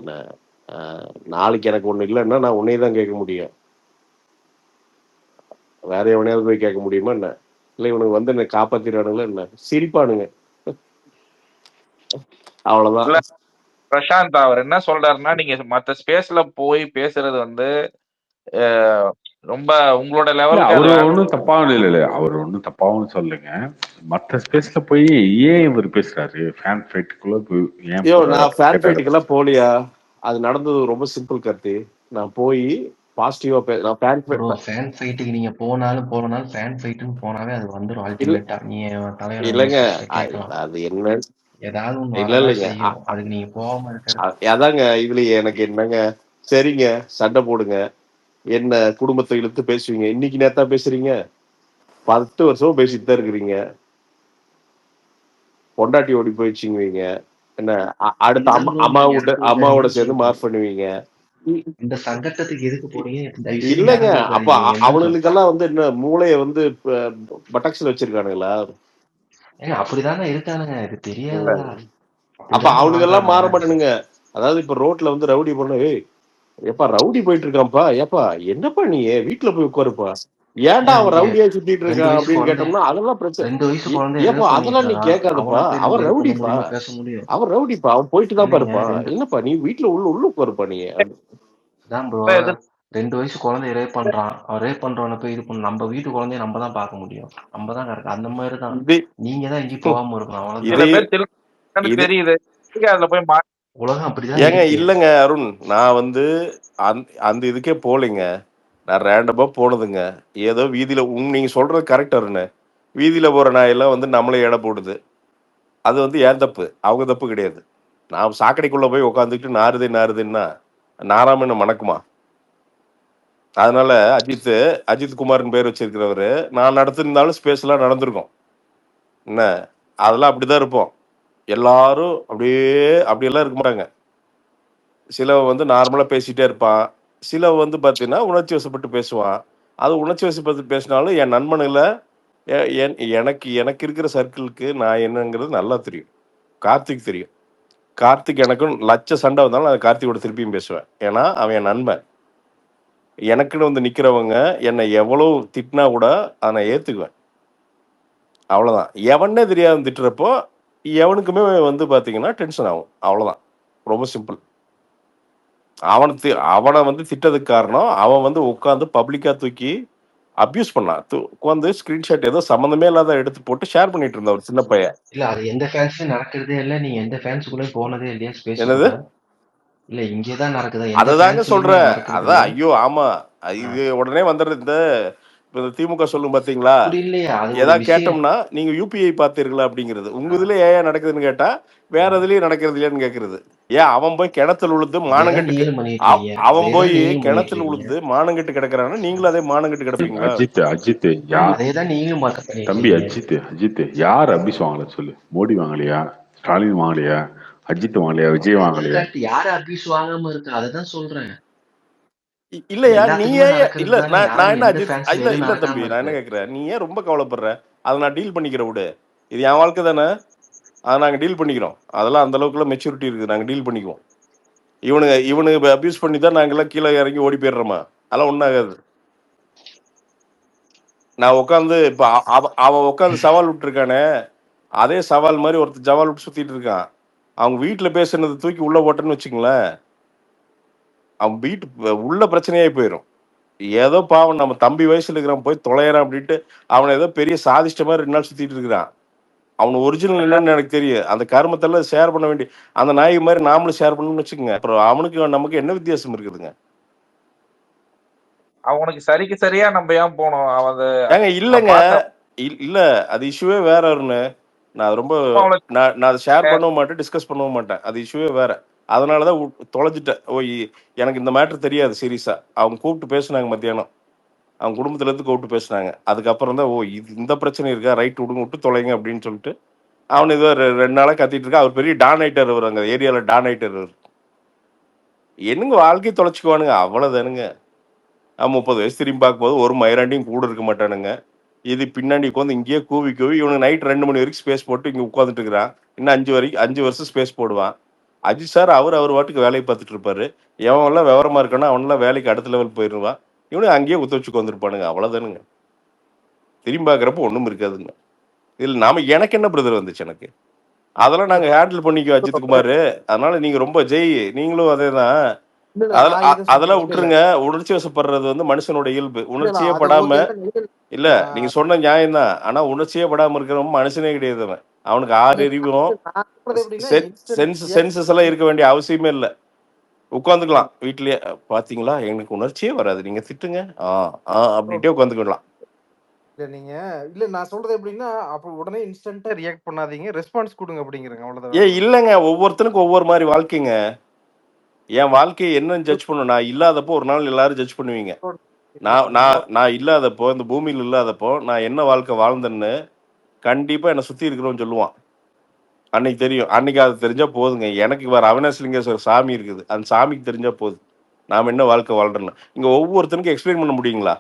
என்ன நாளைக்கு எனக்கு ஒண்ணு இல்லைன்னா நான் உன்னைய தான் கேட்க முடியும். வேற எவனையாவது போய் கேட்க முடியுமா என்ன? இல்ல இவனுக்கு வந்து என்ன காப்பாத்திடுவானுங்களா என்ன? சிரிப்பானுங்க. அவ்வளவுதான். இல்ல பிரசாந்த் அவர் என்ன சொல்றாருன்னா, நீங்க மத்த ஸ்பேஸ்ல போய் பேசுறது வந்து ரொம்ப உங்களோட இல்ல லெவலுக்கு அது அவரு வேணும். ஒன்றும் தப்பாவும் இல்லை, அவர் ஒன்றும் தப்பாவும் சொல்லுங்க. மற்ற ஸ்பேஸ்ல போய் ஏன் இவர் பேசுறாரு? ஃபேன் ஃபைட்டுக்குள்ள ஏன் ஐயோ போறாரு? நான் ஃபேன் ஃபைட்டுக்கெல்லாம் போலியா? அது நடந்தது ரொம்ப சிம்பிள் கருத்து. நான் போய் பாசிட்டிவா நான் ஃபேன் ப்ரோ ஃபேன் ஃபைட்டுக்கு நீங்க போனாலும் போனாலும் ஃபேன் ஃபைட்டுன்னு போனாவே அது வந்துடும் அல்டிமேட்டா. நீங்க தலைவர் இல்லைங்க கேட்கலாம், அது என்ன ஏதாவது ஒண்ணு இல்ல வரதான் இல்லைங்க செய்யும். அதுக்கு நீங்க போகாம இருக்கிறது. அதாங்க இதுல எனக்கு என்னங்க, சரிங்க சண்டை போடுங்க, என்ன குடும்பத்தை இழுத்து பேசுவீங்க. இன்னைக்கு நேத்தா பேசுறீங்க? 10 வருஷமா பேசிட்டு தான் இருக்கிறீங்க. பொண்டாட்டி ஓடி போயிடுச்சுங்குவீங்க. என்ன அடுத்த அம்மாவோட சேர்ந்து மார்க் பண்ணுவீங்க. இந்த சங்கட்டத்துக்கு எதுக்கு போறீங்க? இல்லைங்க அப்ப அவனுக்கெல்லாம் வந்து என்ன மூளைய வந்து பட்டாக்ஸ்ல வச்சிருக்கானுங்களா? அப்படிதானே இருக்கானுங்க, இது தெரியாதா? அப்ப அவனுக்கெல்லாம் மாற மாட்டானுங்க. அதாவது இப்ப ரோட்ல வந்து ரவுடி பண்ண, எப்பா ரவுடி போயிட்டு இருக்கான்ப்பா, ஏப்பா என்னப்பா நீ வீட்டுல போய் உட்காருப்பா, ஏன்டா அவன் ரவுடியா சுத்திட்டு இருக்கான் அப்படின்னு கேட்டோம்னா அதெல்லாம் பிரச்சனை. 2 வயசு குழந்தை ஏப்பா அதெல்லாம் நீ கேட்காதப்பா, அவன் ரவுடிப்பா, பேச முடியும். அவன் ரவுடிப்பா, அவன் போயிட்டு தான் பாருப்பா, என்னப்பா நீ வீட்டுல உள்ள உட்காருப்பா நீ. அதான் ப்ரோ, 2 வயசு குழந்தை ரேப் பண்றான், அவன் ரேப் பண்றவன போய் இது பண்ண நம்ம வீட்டு குழந்தைய நம்ம தான் பார்க்க முடியும், நம்ம தான் கரெக்ட். அந்த மாதிரி தான் நீங்க தான் எங்கேயும் போகாம இருக்கணும். தெரியுது அதுல போய் உலகம் அப்படிதான் ஏங்க இல்லங்க அருண், நான் வந்து அந்த இதுக்கே போலிங்க, நான் ரேண்டமா போனதுங்க. ஏதோ வீதியில நீங்க சொல்றது கரெக்ட் அருண், வீதியில போற நாயெல்லாம் வந்து நம்மளே எடை போடுது. அது வந்து ஏன் தப்பு, அவங்க தப்பு கிடையாது. நான் சாக்கடைக்குள்ள போய் உட்காந்துக்கிட்டு நாறுதுன்னா நாராம என்ன மணக்குமா? அதனால அஜித் குமார்னு பேர் வச்சிருக்கிறவரு, நான் நடத்திருந்தாலும் ஸ்பேஸ் எல்லாம் நடந்திருக்கும். என்ன அதெல்லாம் அப்படிதான் இருப்போம். எல்லாரும் அப்படியெல்லாம் இருக்க மாட்டாங்க. சிலவன் வந்து நார்மலா பேசிட்டே இருப்பான், சிலவன் வந்து பார்த்தீங்கன்னா உணர்ச்சி வசப்பட்டு பேசுவான். அது உணர்ச்சி வசப்பட்டு பேசினாலும் என் நண்பனுல எனக்கு இருக்கிற சர்க்கிளுக்கு நான் என்னங்கிறது நல்லா தெரியும். கார்த்திக் தெரியும். கார்த்திக் எனக்கும் லட்ச சண்டை வந்தாலும் நான் கார்த்திகோட திருப்பியும் பேசுவேன். ஏன்னா அவன் என் நண்பன். எனக்குன்னு வந்து நிக்கிறவங்க என்னை எவ்வளவு திட்டினா கூட அதை நான் ஏத்துக்குவேன். அவ்வளவுதான். எவனே தெரியாத திட்டுறப்போ எவனுக்குமே வந்து பாத்தீங்கன்னா டென்ஷன் ஆகும். அவ்வளவுதான், ரொம்ப சிம்பிள். அவனை வந்து திட்டதுக்கு காரணம் அவன் வந்து உட்காந்து பப்ளிக்கா தூக்கி அபியூஸ் பண்ணான். உட்காந்து ஸ்கிரீன்ஷாட் ஏதோ சம்மந்தமே இல்லாத எடுத்து போட்டு ஷேர் பண்ணிட்டு இருந்தா ஒரு சின்ன பையன். இல்ல அது எந்த ஃபேன்ஸ்லயும் நடக்கிறதே இல்ல. நீங்க எந்த ஃபேன்ஸுக்குள்ளே போனதே இல்லையா ஸ்பேஸ்? என்னது? இல்ல இங்கதான் நடக்குது. அததாங்க சொல்றேன். அதான் ஐயோ ஆமா, இது உடனே வந்துடுறது. இந்த திமுக சொல்லும் பாத்தீங்களா, ஏதாவது கேட்டோம்னா நீங்க யூபிஐ பாத்தீர்களா அப்படிங்கிறது. உங்க இதுல ஏன் நடக்குதுன்னு கேட்டா வேற இதுலயும் நடக்கிறது இல்லையான்னு கேக்குறது. ஏன் அவன் போய் கிணத்துல உளுந்து மானங்கட்டு, அவன் போய் கிணத்துல உளுந்து மானங்கட்டு கிடக்குறான்னா நீங்களும் அதே மானங்கட்டு கிடப்பீங்களா? அஜித் தம்பி, அஜித் யார் அபியூஸ் வாங்கல சொல்லு? மோடி வாங்கலையா? ஸ்டாலின் வாங்கலையா? அஜித் வாங்கலையா? விஜய் வாங்கலையா? யாரு அபியூஸ் வாங்காம இருக்கு, அததான் சொல்றேன். இல்லையா நீயே இல்ல நான் என்ன அஜித் இல்ல தம்பி, நான் என்ன கேக்குறேன், நீ ஏன் ரொம்ப கவலைப்படுற? அதை நான் டீல் பண்ணிக்கிற விடு. இது என் வாழ்க்கை தானே, அதை நாங்க டீல் பண்ணிக்கிறோம். அதெல்லாம் அந்த அளவுக்குலாம் மெச்சூரிட்டி இருக்குது, நாங்க டீல் பண்ணிக்குவோம். இவனுக்கு அபியூஸ் பண்ணி தான் நாங்கெல்லாம் கீழே இறங்கி ஓடி போயிடுறோமா? அதெல்லாம் ஒன்றாகாது. நான் உட்காந்து இப்ப அவன் உட்காந்து சவால் விட்டுருக்கானே, அதே சவால் மாதிரி ஒருத்தர் சவால் விட்டு சுத்திட்டு இருக்கான். அவங்க வீட்டுல பேசுனது தூக்கி உள்ள போட்டேன்னு வச்சுங்களேன், அவன் வீட்டு உள்ள பிரச்சனையாகி போயிடும். ஏதோ பாவம் நம்ம தம்பி வயசுல இருக்கிறான், போய் தொலைறான் அப்படின்ட்டு அவனை ஏதோ பெரிய சாதிஷ்ட மாதிரி 2 நாள் சுத்திட்டு இருக்கிறான். அவனு ஒரிஜினல் என்னன்னு எனக்கு தெரியும். அந்த கருமத்தெல்லாம் ஷேர் பண்ண வேண்டிய அந்த நாய் மாதிரி நாமளும் ஷேர் பண்ணணும்னு வச்சுக்கோங்க. அப்புறம் அவனுக்கு நமக்கு என்ன வித்தியாசம் இருக்குதுங்க? அவனுக்கு சரிக்கு சரியா நம்ம ஏன் போனோம்? ஏங்க இல்லங்க இல்ல, அது இஷ்யூவே வேற. நான் ரொம்ப நான் அதை ஷேர் பண்ணவும் மாட்டேன், டிஸ்கஸ் பண்ணவும் மாட்டேன். அது இஷ்யூவே வேற. அதனாலதான் தொலைஞ்சிட்டேன். எனக்கு இந்த மேட்டர் தெரியாது சீரியஸா. அவங்க கூப்பிட்டு பேசுனாங்க மத்தியானம், அவங்க குடும்பத்துல இருந்து கூப்பிட்டு பேசுனாங்க. அதுக்கப்புறம் தான் இந்த பிரச்சனை இருக்கா, ரைட் விட்டு தொலைங்க அப்படின்னு சொல்லிட்டு அவன் ஏதோ 2 நாளா கத்திட்டு இருக்கா. அவர் பெரிய டான் ஐட்டர், அவர் அங்க ஏரியால டான் ஐட்டர். என்னங்க வாழ்க்கையை தொலைச்சுக்குவானுங்க, அவ்வளவுதானுங்க. 30 வயசு திரும்பி பார்க்கும்போது ஒரு மயிராண்டியும் கூட இருக்க மாட்டானுங்க. இது பின்னாடி உட்காந்து இங்கேயே கூவி இவனுக்கு நைட் 2 மணி வரைக்கும் ஸ்பேஸ் போட்டு இங்க உட்காந்துட்டு இருக்கிறான். இன்னும் 5 வருஷம் ஸ்பேஸ் போடுவான். அஜித் சார் அவர் வாட்டுக்கு வேலையை பார்த்துட்டு இருப்பாரு. எவன்லாம் விவரமா இருக்கானோ அவனெல்லாம் வேலைக்கு அடுத்த லெவல் போயிடுவான். இவனு அங்கேயே குத்த வச்சுக்கு வந்துருப்பானுங்க. அவ்வளவுதானுங்க. திரும்பி பார்க்குறப்ப ஒன்றும் இருக்காதுங்க. இதில் எனக்கு என்ன பிரதர் வந்துச்சு எனக்கு அதெல்லாம் நாங்கள் ஹேண்டில் பண்ணிக்கோ அஜித் குமார். அதனால நீங்க ரொம்ப நீங்களும் அதே தான். அதெல்லாம் விட்டுருங்க. உணர்ச்சி வசப்படுறது வந்து மனுஷனோட இயல்பு. உணர்ச்சியே படாம இல்ல நீங்க சொன்ன நியாயம் தான். ஆனா உணர்ச்சியே படாம இருக்கிறவன் மனுஷனே கிடையாது. அவனுக்கு 6 அறிவும் சென்சஸ் எல்லாம் இருக்க வேண்டிய அவசியமே இல்லை. உட்காந்துக்கலாம் வீட்லயே. பாத்தீங்களா எனக்கு உணர்ச்சியே வராது, நீங்க திட்டுங்க அப்படின்ட்டே உட்காந்துக்கலாம். நீங்க இல்ல நான் சொல்றது எப்படின்னா அப்ப உடனே இன்ஸ்டன்ட்டா ரியாக்ட் பண்ணாதீங்க, ரெஸ்பான்ஸ் கொடுங்க அப்படிங்கிறேங்க. அவ்வளவுதான். இல்லங்க ஒவ்வொருத்தனுக்கும் ஒவ்வொரு மாதிரி வாழ்க்கைங்க. என் வாழ்க்கையை என்னன்னு ஜட்ஜ் பண்ணும். நான் இல்லாதப்போ ஒரு நாள் எல்லாரும் ஜட்ஜ் பண்ணுவீங்க. நான் இல்லாதப்போ இந்த பூமியில் இல்லாதப்போ நான் என்ன வாழ்க்கை வாழ்ந்தேன்னு கண்டிப்பா என்னை சுத்தி இருக்கிறவன் சொல்லுவான். அன்னைக்கு தெரியும். அன்னைக்கு அது தெரிஞ்சா போதுங்க. எனக்கு வேற அவினாசிலிங்கேஸ்வரர் சாமி இருக்குது, அந்த சாமிக்கு தெரிஞ்சா போதும் நாம என்ன வாழ்க்கை வாழ்றோம்னு. இங்க ஒவ்வொருத்தனுக்கும் எக்ஸ்பிளைன் பண்ண முடியுங்களா?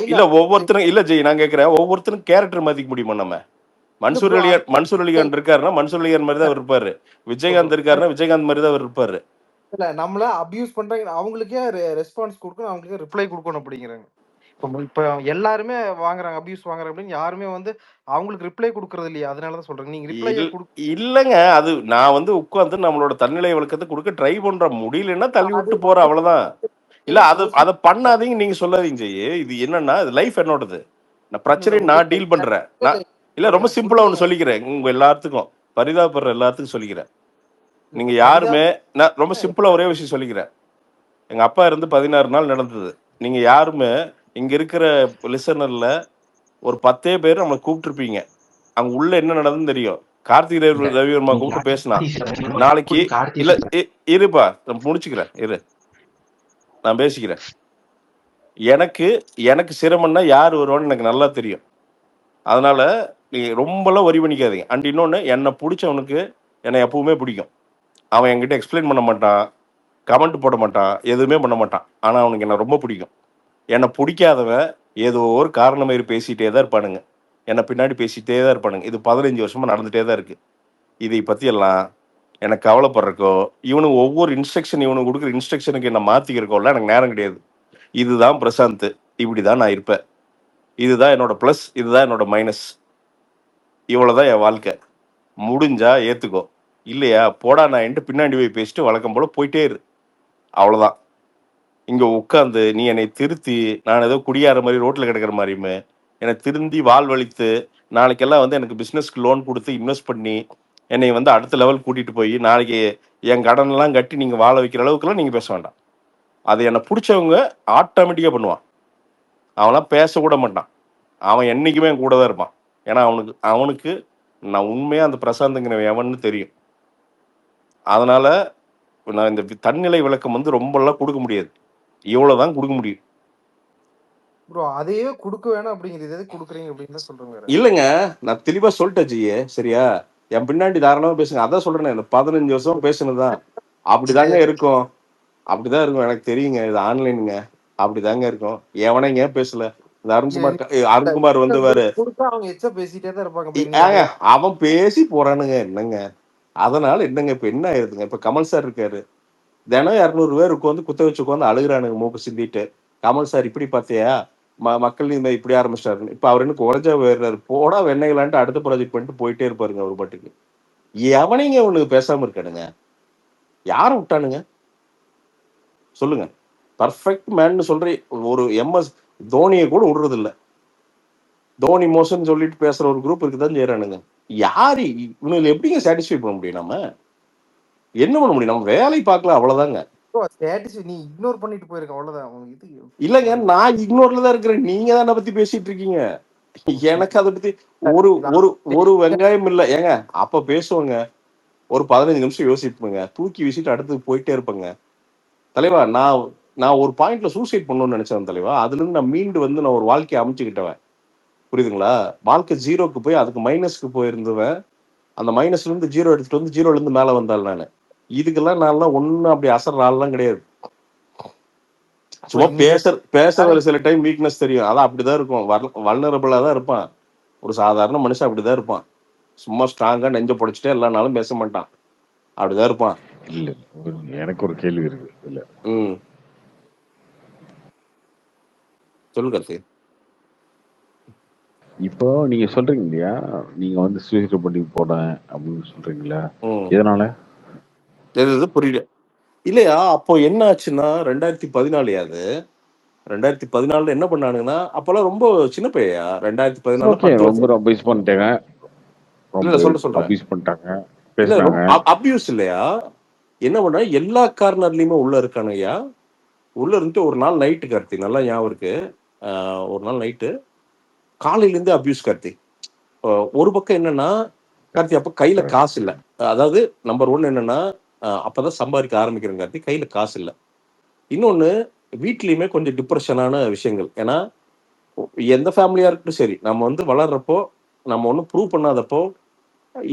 இல்ல ஒவ்வொருத்தரும் இல்ல ஜெய், நான் கேட்கிறேன் ஒவ்வொருத்தரும் கேரக்டர் மாத்திக்க முடியுமா? நம்ம மன்சூர் அலிகான் இருக்காருன்னா மன்சூர் அலிகான் மாதிரி தான் அவர் இருப்பாரு. விஜயகாந்த் இருக்காருன்னா விஜயகாந்த் மாதிரி தான் அவர் இருப்பாரு. இல்ல நம்மள அபியூஸ் பண்றாங்க, அவங்களுக்கே ரெஸ்பான்ஸ் கொடுக்கணும், அவங்களுக்கே ரிப்ளை கொடுக்கணும் அப்படிங்கிறாங்க. இப்ப எல்லாருமே வாங்குறாங்க, அபியூஸ் வாங்குறாங்க அப்படின்னு யாருமே வந்து அவங்களுக்கு ரிப்ளை கொடுக்கறது இல்லையா? அதனாலதான் சொல்றேன். நீங்க ரிப்ளை இல்லங்க. அது நான் வந்து உட்கார்ந்து நம்மளோட தன்னிலை விளக்கத்தை கொடுக்க ட்ரை பண்ற, முடியலன்னா தள்ளி விட்டு போற, அவ்வளவுதான். இல்ல அதை பண்ணாதீங்க நீங்க சொல்லாதீங்க ஜெய். இது என்னன்னா இது லைஃப் என்னோடது. நான் பிரச்சனை நான் டீல் பண்றேன். நான் இல்ல ரொம்ப சிம்பிளா ஒண்ணு சொல்லிக்கிறேன். உங்க எல்லாத்துக்கும் பரிதாபப்படுற எல்லாத்துக்கும் சொல்லிக்கிறேன். நீங்க யாருமே, நான் ரொம்ப சிம்பிளா ஒரே விஷயம் சொல்லிக்கிறேன். எங்க அப்பா இருந்து 16 நாள் நடந்தது. நீங்க யாருமே இங்க இருக்கிற லிசனர்ல ஒரு 10 பேர் நம்மளை கூப்பிட்டுருப்பீங்க. அங்க உள்ள என்ன நடந்ததுன்னு தெரியும். கார்த்திக் ரவிவர்மா கூப்பிட்டு பேசினா நாளைக்கு இல்ல இருப்பா நான் முடிச்சுக்கிறேன், இரு நான் பேசிக்கிறேன். எனக்கு சிரமம்னா யார் வருவான்னு எனக்கு நல்லா தெரியும். அதனால நீங்க ரொம்பலாம் வரி பண்ணிக்காதீங்க. அண்ட் இன்னொன்று, என்னை பிடிச்சவனுக்கு என்னை எப்பவுமே பிடிக்கும். அவன் என்கிட்ட எக்ஸ்பிளைன் பண்ண மாட்டான், கமெண்ட் போட மாட்டான், எதுவுமே பண்ண மாட்டான். ஆனால் அவனுக்கு என்னை ரொம்ப பிடிக்கும். என்னை பிடிக்காதவன் ஏதோ ஒரு காரணமாரி பேசிகிட்டே தான் இருப்பானுங்க, என்னை பின்னாடி பேசிகிட்டே தான் இருப்பானுங்க. இது 15 வருஷமாக நடந்துகிட்டே தான் இருக்குது. இதை பற்றியெல்லாம் எனக்கு கவலைப்படுறக்கோ, இவனுக்கு ஒவ்வொரு இன்ஸ்ட்ரக்ஷன் இவனுக்கு கொடுக்குற இன்ஸ்ட்ரக்ஷனுக்கு என்ன மாற்றிக்கிறக்கோலாம் எனக்கு நேரம் கிடையாது. இதுதான் பிரசாந்த், இப்படி தான் நான் இருப்பேன், இதுதான் என்னோட ப்ளஸ், இதுதான் என்னோட மைனஸ், இவ்வளோதான் என் வாழ்க்கை. முடிஞ்சா ஏற்றுக்கோ, இல்லையா போடா நான் என்கிட்ட பின்னாடி போய் பேசிட்டு வழக்கம் போல் போயிட்டே இரு, அவ்வளோதான். இங்கே உட்காந்து நீ என்னை திருத்தி நான் ஏதோ குடியார மாதிரி ரோட்டில் கிடக்கிற மாதிரியுமே என்னை திருந்தி வாழ்வழித்து நாளைக்கெல்லாம் வந்து எனக்கு பிஸ்னஸ்க்கு லோன் கொடுத்து இன்வெஸ்ட் பண்ணி என்னை வந்து அடுத்த லெவல் கூட்டிகிட்டு போய் நாளைக்கு என் கடனெல்லாம் கட்டி நீங்கள் வாழ வைக்கிற அளவுக்குலாம் நீங்கள் பேச வேண்டாம். அது என்னை பிடிச்சவங்க ஆட்டோமேட்டிக்காக பண்ணுவான். அவன்லாம் பேசக்கூட மாட்டான். அவன் என்றைக்குமே என் கூட தான் இருப்பான். ஏன்னா அவனுக்கு நான் உண்மையாக அந்த பிரசாந்துங்கிற எவன்னு தெரியும். அதனால் நான் இந்த தன்னிலை விளக்கம் வந்து ரொம்பலாம் கொடுக்க முடியாது, இவ்வளோதான் கொடுக்க முடியும். ப்ரோ அதையே கொடுக்க வேணாம் அப்படிங்கிறது எது கொடுக்குறீங்க அப்படின்னு சொல்றேன். இல்லைங்க, நான் தெளிவாக சொல்லிட்டேன் ஜியே, சரியா? என் பின்னாடி தாராளமாக பேசுங்க. அதான் சொல்கிறேன், இந்த 15 வருஷம் பேசுனதுதான் அப்படிதாங்க இருக்கும். அப்படிதான் இருக்கும், எனக்கு தெரியுங்க. இது ஆன்லைனுங்க, அப்படிதாங்க இருக்கும். எவனைங்க பேசல. இந்த அருண்குமார் வந்துவாரு, அவன் பேசி போறானுங்க. என்னங்க அதனால என்னங்க இப்ப என்ன ஆயிருதுங்க? இப்ப கமல் சார் இருக்காரு, தினம் 200 பேர் உட்காந்து குத்த வச்சு உட்காந்து அழுகுறானுங்க மூக்கு சிந்திட்டு. கமல் சார் இப்படி பார்த்தியா, மக்கள் இந்த இப்படி ஆரம்பிச்சிட்டாரு. இப்ப அவர் என்ன குறைஞ்சா போயிடுறாரு, போடா வெண்ணைகளான்ட்டு அடுத்த ப்ராஜெக்ட் பண்ணிட்டு போயிட்டே இருப்பாருங்க ஒரு பாட்டுக்கு. எவனைங்க அவனுக்கு பேசாம இருக்கானுங்க? யாரை விட்டானுங்க சொல்லுங்க? பர்ஃபெக்ட் மேன் சொல்றேன். ஒரு MS தோனியை கூட விடுறது இல்லை. தோனி மோசன் சொல்லிட்டு பேசுற ஒரு குரூப் இருக்குதான் செய்யறானுங்க. யாரு இவனுக்கு எப்படிங்க சாட்டிஸ்ஃபை பண்ண முடியும்? நம்ம என்ன பண்ண முடியும்? நம்ம வேலை பார்க்கலாம், அவ்வளவுதாங்க. இல்லங்க, நான் இக்னோர்ல தான் இருக்கிறேன். நீங்க தான் பத்தி பேசிட்டு இருக்கீங்க. எனக்கு அதை பத்தி ஒரு வெங்காயம் இல்ல. ஏங்க அப்ப பேசுவாங்க, ஒரு 15 நிமிஷம் யோசிப்புங்க, தூக்கி வீசிட்டு அடுத்து போயிட்டே இருப்பேங்க. தலைவா, நான் ஒரு பாயிண்ட்ல சூசைட் பண்ணணும்னு நினைச்சேன் தலைவா. அதுல இருந்து நான் மீண்டு வந்து நான் ஒரு வாழ்க்கையை அமைச்சுக்கிட்டவன், புரியுதுங்களா? வாழ்க்கை 0க்கு போய் அதுக்கு மைனஸ்க்கு போயிருந்தவன். அந்த மைனஸ்ல இருந்து 0 எடுத்துட்டு வந்து 0ல இருந்து மேல வந்தாள். நான் இதுக்கெல்லாம் நான் ஒன்னும் அப்படி அசர் ஆள்லாம் கிடையாது. சும்மா பேசுற சில டைம் வீக்னஸ் தெரியும், அதான் அப்படிதான் இருக்கும். வல்னரபிளா தான் இருப்பான். ஒரு சாதாரண மனுஷன் அப்படிதான் இருப்பான். சும்மா ஸ்ட்ராங்கா நெஞ்ச புடைச்சிட்டே எல்லா நாளும் பேச மாட்டான். அப்படிதான் இருப்பான். இல்ல எனக்கு ஒரு கேள்வி இருக்கு இல்ல. சொல்லு கார்த்தி. இப்போ நீங்க சொல்றீங்க இல்லையா, நீங்க வந்து சூசைட் பண்ணி போனேன் அப்படின்னு சொல்றீங்களா, எதனால? புரியல இல்லையா? அப்போ என்ன ஆச்சுன்னா 2014 அது 2014 என்ன பண்ணானுங்கன்னா, அப்பெல்லாம் ரொம்ப சின்ன பையா 2014 ஓகே 10 ரொம்ப அபியூஸ் பண்ணிட்டேங்க, இல்ல ரொம்ப சொல்றேன் அபியூஸ் பண்ணிட்டாங்க இல்ல பேசுனாங்க. அபியூஸ் இல்லையா? என்ன பண்ணா எல்லா கார்னர்லயுமே உள்ள இருக்கானுங்கய்யா. உள்ள இருந்துட்டு ஒரு நாள் நைட்டு கார்த்தி நல்லா ஞாபகம் இருக்கு. ஒரு நாள் நைட்டு காலையில இருந்து அபியூஸ் கார்த்தி. ஒரு பக்கம் என்னன்னா கார்த்தி அப்ப கையில காசு இல்ல. அதாவது நம்பர் 1 என்னன்னா அப்பதான் சம்பாதிக்க ஆரம்பிக்கிறேன் கார்த்தி, கையில காசு இல்ல. இன்னொன்னு வீட்லயுமே கொஞ்சம் டிப்ரெஷனான விஷயங்கள். ஏன்னா எந்த ஃபேமிலியா இருக்கட்டும் சரி, நம்ம வந்து வளர்றப்போ நம்ம ஒன்றும் ப்ரூவ் பண்ணாதப்போ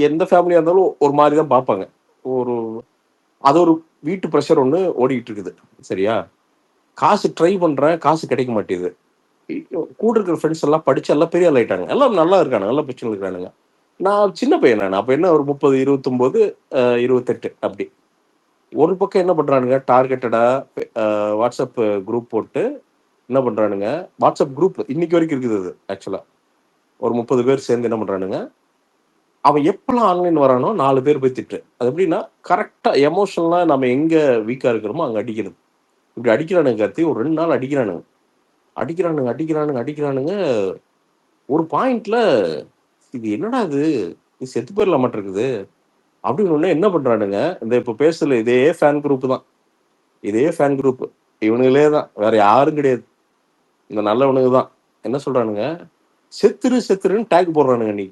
எந்த ஃபேமிலியா இருந்தாலும் ஒரு மாதிரி தான் பார்ப்பாங்க. ஒரு அது ஒரு வீட்டு ப்ரெஷர் ஒன்று ஓடிட்டு இருக்குது. சரியா? காசு ட்ரை பண்றேன், காசு கிடைக்க மாட்டேங்குது. கூட இருக்கிற ஃப்ரெண்ட்ஸ் எல்லாம் படிச்சு எல்லாம் பெரிய ஆள் ஆயிட்டாங்க, எல்லாம் நல்லா இருக்கானுங்க, நல்ல பிரச்சனை இருக்கானுங்க. நான் சின்ன பையன், நான் அப்ப என்ன ஒரு 30, 29, 28 அப்படி. ஒரு பக்கம் என்ன பண்றானுங்க, டார்கெட்டடா வாட்ஸ்அப் குரூப் போட்டு என்ன பண்றானுங்க, வாட்ஸ்அப் குரூப் இன்னைக்கு வரைக்கும் இருக்குது. அது ஆக்சுவலா ஒரு 30 பேர் சேர்ந்து என்ன பண்றானுங்க, அவன் எப்பெல்லாம் ஆன்லைன் வரானோ 4 பேர் போய் திட்டு. அது எப்படின்னா கரெக்டா எமோஷனலா நம்ம எங்க வீக்கா இருக்கிறோமோ அங்க அடிக்கிறது. இப்படி அடிக்கிறானுங்க கார்த்தி, ஒரு 2 நாள் அடிக்கிறானுங்க அடிக்கிறானுங்க அடிக்கிறானுங்க அடிக்கிறானுங்க. ஒரு பாயிண்ட்ல இது என்னடா இது செத்து போயிடலாம் மாட்டு இருக்குது அப்படின்னு ஒண்ணு என்ன பண்றானுங்க, இந்த இப்ப பேசல இதே ஃபேன் குரூப் தான், இதே ஃபேன் குரூப் இவனுங்களே தான், வேற யாரும் கிடையாது, இந்த நல்லவனுங்க தான். என்ன சொல்றானுங்க, செத்துரு செத்துருன்னு டேக் போடுறானுங்க. நீ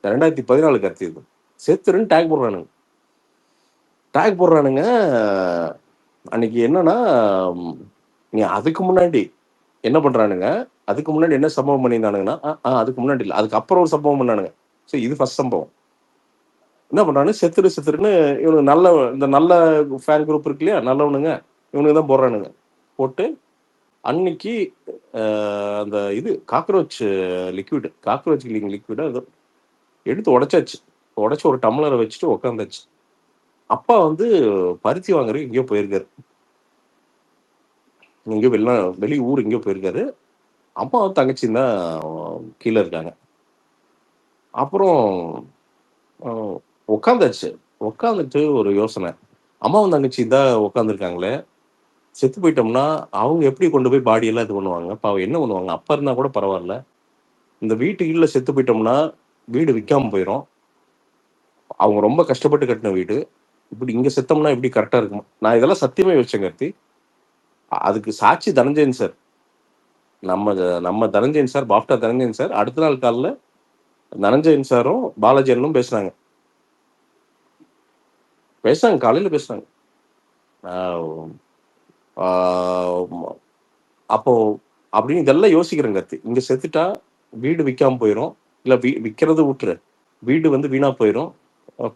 2014 கார்த்தி இது, செத்துருன்னு டேக் போடுறானுங்க. டேக் போடுறானுங்க. அன்னைக்கு என்னன்னா நீ அதுக்கு முன்னாடி என்ன பண்றானுங்க, அதுக்கு முன்னாடி என்ன சம்பவம் பண்ணியிருந்தானுங்கன்னா, அதுக்கு முன்னாடி இல்லை அதுக்கு அப்புறம் ஒரு சம்பவம் பண்ணானுங்க. சரி இது ஃபர்ஸ்ட் சம்பவம். என்ன பண்றானு, செத்துரு செத்துருன்னு இவனுக்கு நல்ல இந்த நல்ல ஃபேன் குரூப் இருக்கு இல்லையா, நல்லவனுங்க இவனுக்கு தான் போடுறானுங்க. போட்டு அன்னைக்கு அந்த இது cockroach liquid, cockroach killing liquid அதை எடுத்து உடைச்சாச்சு. உடைச்சு ஒரு டம்ளரை வச்சுட்டு உட்காந்தாச்சு. அப்பா வந்து பருத்தி வாங்குறதுக்கு எங்கேயோ போயிருக்காரு, எங்கேயோ வெளி ஊர் எங்கேயோ போயிருக்காரு. அம்மாவும் தங்கச்சியும் தான் கீழே இருக்காங்க. அப்புறம் உட்காந்தாச்சு. உட்காந்துட்டு ஒரு யோசனை, அம்மாவும் தங்கச்சி தான் உட்காந்துருக்காங்களே, செத்து போயிட்டோம்னா அவங்க எப்படி கொண்டு போய் பாடியெல்லாம் இது பண்ணுவாங்க, பாவம் என்ன பண்ணுவாங்க, அப்பா இருந்தா கூட பரவாயில்ல, இந்த வீட்டுக்குள்ள செத்து போயிட்டோம்னா வீடு விற்காம போயிடும், அவங்க ரொம்ப கஷ்டப்பட்டு கட்டின வீடு, இப்படி இங்க செத்தோம்னா எப்படி கரெக்டா இருக்கும். நான் இதெல்லாம் சத்தியமே யோசிச்சேன் கார்த்தி. அதுக்கு சாட்சி தனஞ்சயன் சார், நம்ம தனஞ்சயன் சார், பாப்டா தனஞ்சயன் சார். அடுத்த நாள் காலைல தனஞ்சயன் சாரும் பாலாஜி அண்ணனும் பேசுனாங்க காலையில பேசுனாங்க. அப்போ அப்படின்னு இதெல்லாம் யோசிக்கிறேன் கத்தி, இங்க செத்துட்டா வீடு விற்காம போயிடும், இல்ல விற்கிறது விட்டுரு, வீடு வந்து வீணா போயிடும்,